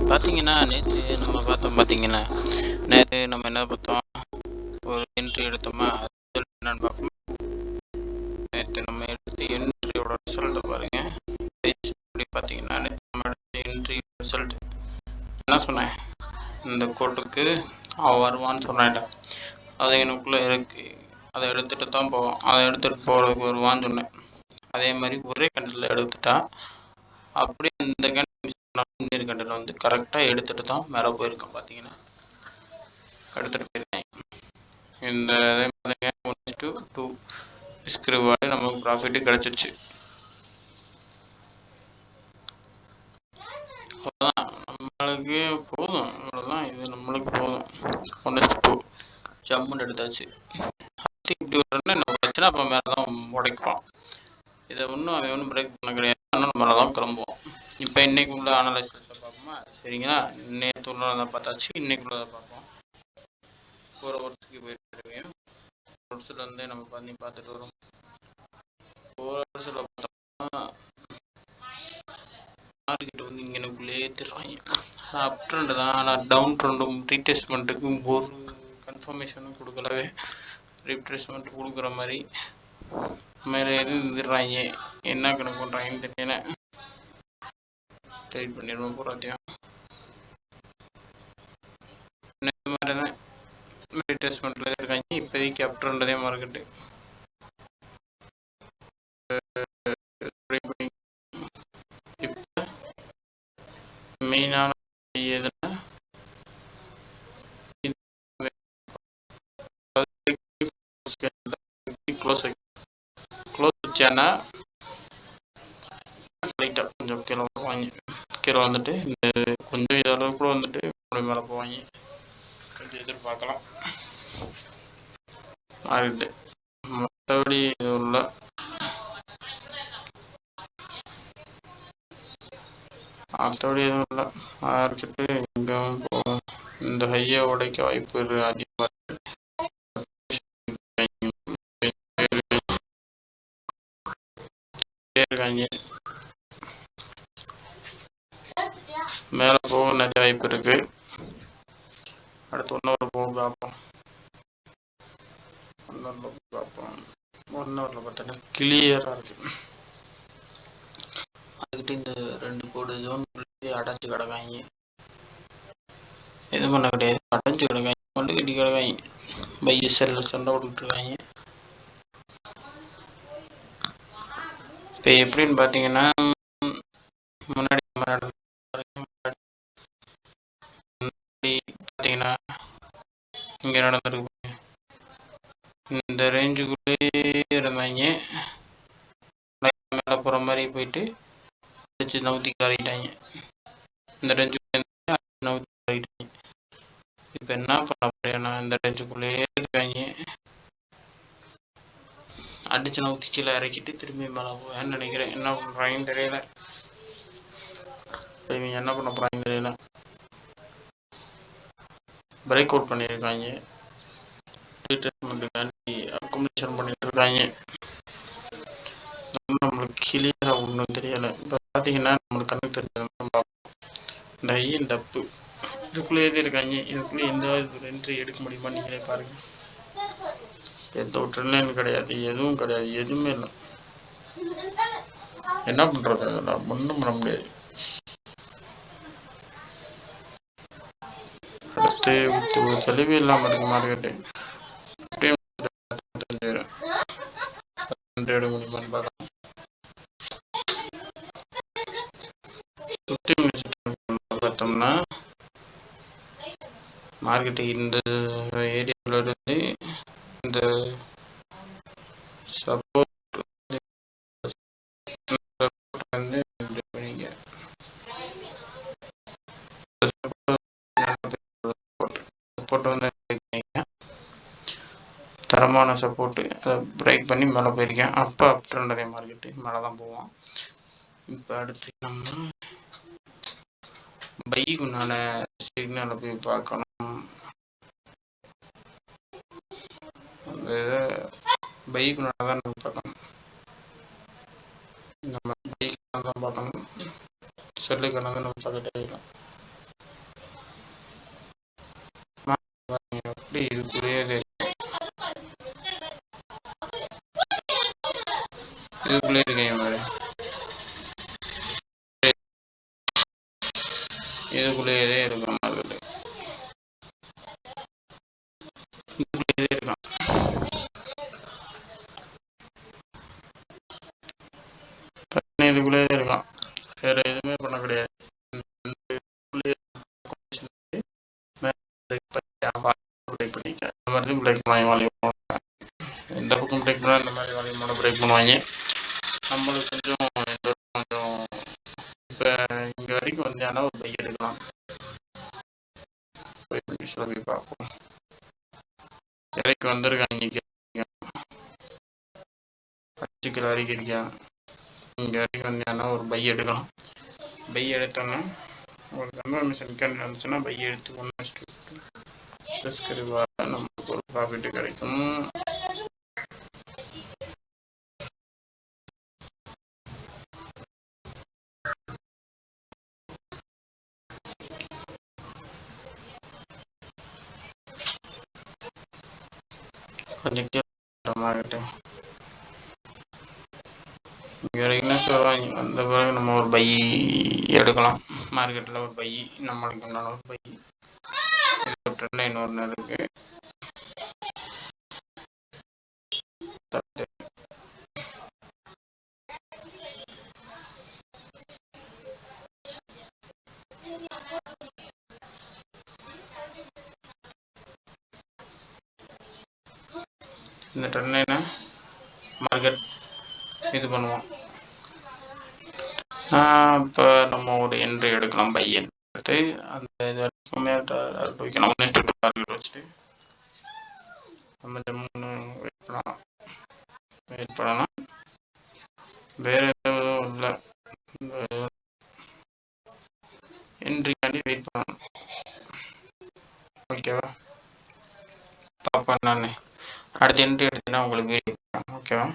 பார்த்தீங்கன்னா, நேத்து நம்ம பார்த்தோம் பார்த்தீங்கன்னா, நேத்து நம்ம என்ன பார்த்தோம்? ஒரு என்ட்ரி எடுத்தோமா, ரிசல்ட் என்னன்னு பார்ப்போம். நேத்து நம்ம எடுத்த என்ட்ரியோட ரிசல்ட் பாருங்க. இப்படி பார்த்தீங்கன்னா, நேத்து நம்ம எடுத்த என்ட்ரி ரிசல்ட் என்ன சொன்னேன்? இந்த கோட்டுக்கு அவன் வருவான்னு சொன்னேன்ல, அது எனக்குள்ள இருக்கு. அதை எடுத்துட்டு தான் போவோம். அதை எடுத்துட்டு போறதுக்கு வருவான்னு சொன்னேன். அதே மாதிரி ஒரே கண்டில் எடுத்துட்டா அப்படியே இந்த கண்டில் கண்டில் வந்து கரெக்டாக எடுத்துட்டு தான் மேலே போயிருக்கேன். பார்த்தீங்கன்னா எடுத்துட்டு போயிருக்கேன். இந்த அதே மாதிரிங்க 1:2 ஸ்கிரிவாடு நமக்கு ப்ராஃபிட்டு கிடச்சிச்சு. அவ்வளோதான், நம்மளுக்கு போதும். இவ்வளோதான், இது நம்மளுக்கு போதும். 1:2 ஜம்முன்னு எடுத்தாச்சு. இப்படி ஒரு நம்ம பிரச்சனை அப்போ மேலே தான் உடைக்கிறோம். இதை ஒன்றும் அவன் ஒன்றும் பிரேக் பண்ண கிடையாது. ஆனால் மேலே தான் கிளம்புவோம். இப்போ இன்னைக்கு உள்ள அனலைசிஸை பார்ப்போமா? சரிங்களா, நேற்று உள்ளதை பார்த்தாச்சு, இன்னைக்கு உள்ளதை பார்ப்போம். ஒரு வருஷத்துக்கு போயிருக்கேன். வருஷத்துலேருந்தே நம்ம பண்ணி பார்த்துட்டு வரோம். ஒரு வருஷத்தில் பார்த்தோம்னா மார்க்கெட் வந்து இங்கனுக்குள்ளேயே திடுறாங்க. அப் ட்ரெண்டு தான், ஆனால் டவுன் ட்ரெண்டும் ரீட்ரேஸ்மெண்ட்டுக்கும் ஒரு கன்ஃபர்மேஷனும் கொடுக்கலவே. ரீட்ரேஸ்மெண்ட் கொடுக்குற மாதிரி மேலே இருந்துடுறாங்க. என்ன கணக்கு பண்ணுறாங்கன்னு தெரியல. ட்ரேட் பண்ணிடுவோம் போராட்டியும். இந்த மாதிரி தான் ரீட்ரேஸ்மெண்ட்டில் இருக்காங்க. இப்போதைக்கு அப் ட்ரெண்டதே மார்க்கெட்டு. இப்போ மெயினான எதுனா க்ளோஸ் வச்சானா லைட்டாக கொஞ்சம் கீழே வாங்கி கீழே வந்துட்டு இந்த கொஞ்சம் இதளவு கூட வந்துட்டு மேலே போவாங்க. கொஞ்சம் எதிர்பார்க்கலாம் மார்க்கெட்டு. மற்றபடி உள்ள எதுவும் இல்லை. மார்க்கெட்டு எங்கேயும் போகும். இந்த ஹையை உடைக்க வாய்ப்பு அதிகமாக இருக்காங்க. மேலே போக நிறைய வாய்ப்பு இருக்கு. அடுத்து இன்னொரு போக பார்ப்போம். ஒன்னவரில் பார்த்தோன்னா கிளியராக இருக்கு. அதுக்கிட்ட இந்த 2 கோடு ஜோன் அடைஞ்சு கிடக்காங்க. எதுவும் பண்ண கிடையாது, அடைஞ்சு கிடக்காங்க, கொண்டு கட்டி கிடக்காங்க. பைஎஸ்எல் சண்டை விட்டுருக்காங்க. இப்போ எப்படின்னு பார்த்தீங்கன்னா, முன்னாடி பார்த்தீங்கன்னா இங்கே நடந்திருக்கு. இந்த ரேஞ்சுக்குள்ளேயே இருந்தாங்க. மேலே போகிற மாதிரி போயிட்டு அடிச்சு நவுத்தி காரிட்டாங்க. இந்த ரேஞ்சுக்குள்ளே நவுத்தி காரிட்டாங்க. இப்போ என்ன பண்ண முடியும்? இந்த ரேஞ்சுக்குள்ளேயே இருக்காங்க. அடிச்சு நவுத்தி கீழே இறக்கிட்டு திரும்பி மேலே போவேன்னு நினைக்கிறேன். என்ன பண்ணுறாங்கன்னு தெரியல. இப்போ இவங்க என்ன பண்ண போகிறாங்கன்னு தெரியல. பிரேக் அவுட் பண்ணியிருக்காங்க. ரீட்ரேஸ்மெண்ட்டுக்காண்டி அக்குமுலேஷன் பண்ணிட்டு இருக்காங்க. நம்மளுக்கு கிளியராக ஒன்றும் தெரியலை. இப்போ பார்த்தீங்கன்னா நம்மளுக்கு கண்ணுக்கு தெரிஞ்சது பார்ப்போம். இந்த ஐ இந்த அப்பு இதுக்குள்ளே எது இருக்காங்க. இதுக்குள்ளே எந்த என்ட்ரி எடுக்க முடியுமா நீங்களே பாருங்க. எந்த ஒரு ட்ரெண்ட் கிடையாது, எதுவும் கிடையாது, எதுவுமே இல்லை. என்ன பண்ணுறது? அதெல்லாம் ஒன்றும் பண்ண முடியாது. அடுத்து ஒரு தெளிவு இல்லாமல் இருக்கு மார்க்கெட்டு. எடுக்க முடியுமான்னு பார்க்கலாம். பார்த்தோம்னா மார்க்கெட்டு இந்த ஏரியாவில் இருந்து இந்த சப்போர்ட் வந்து சப்போர்ட் வந்து தரமான சப்போர்ட்டு. அதை பிரேக் பண்ணி மேலே போயிருக்கேன். அப்போ அப் ட்ரெண்டதே மார்க்கெட்டு மேலே தான் போவோம். இப்போ அடுத்து நம்ம பைக்குண்டான சிக்னலை போய் பார்க்கணும். பைக்குண்டான தான் நம்ம பார்க்கணும். நம்ம பைக்குண்டான தான் பார்க்கணும். செல்லுக்கான தான் நம்ம பார்க்க தேவையில்லை. இதுக்குள்ளே இருக்கேன் பாரு, இதுக்குள்ளேயே இருக்கும் மார்க்கெட்டு, இதுக்குள்ளேயே இருக்கான். இதுக்குள்ளேயே இருக்கான், வேற எதுவுமே பண்ண கிடையாது. பண்ணிக்க இந்த மாதிரி பிரேக் பண்ணி வால்யூம் எந்த பக்கம் பிரேக் பண்ணால் இந்த மாதிரி வால்யூமோட பிரேக் பண்ணுவாங்க. நம்மளுக்கு கொஞ்சம் இப்போ இங்கே வரைக்கும் வந்தாங்கன்னா ஒரு பை எடுக்கலாம். சொல்லி பார்ப்போம். இறைக்கு வந்திருக்காங்க, அச்சுக்கிற அறிக்கையா இங்கே வரைக்கும் வந்தாங்கன்னா ஒரு பை எடுக்கலாம். பை எடுத்தோன்னா ஒரு கன்ஃபர்மேஷன் கேண்டில் இருந்துச்சுன்னா பை எடுத்து 1:2 நமக்கு ஒரு ப்ராஃபிட் கிடைக்கும். கொஞ்சம் மார்க்கெட்டு இங்கே வரைக்கும் சொல்லுவாங்க. அந்த பிறகு நம்ம ஒரு பை எடுக்கலாம். மார்க்கெட்டில் ஒரு பை, நம்மளுக்கு உண்டான ஒரு பை. ட்ரெண்ட் இன்னொரு இருக்கு. இந்த ட்ரெண்ட் மார்க்கெட் இது பண்ணுவோம். இப்போ நம்ம ஒரு என்ட்ரி எடுக்கலாம். பை எடுத்து அந்த இது வரைக்கும் வைக்கணும். டார்கெட் வச்சுட்டு நம்ம ஜம்முன்னு வெயிட் பண்ணலாம். வேற எதுவும் இல்லை, என்ட்ரிக்காண்டி வெயிட் பண்ணணும். ஓகேவா? பார்ப்பேன் நான் அடுத்த என்ட்ரி எடுத்தீங்கன்னா உங்களுக்கு ஓகேவா?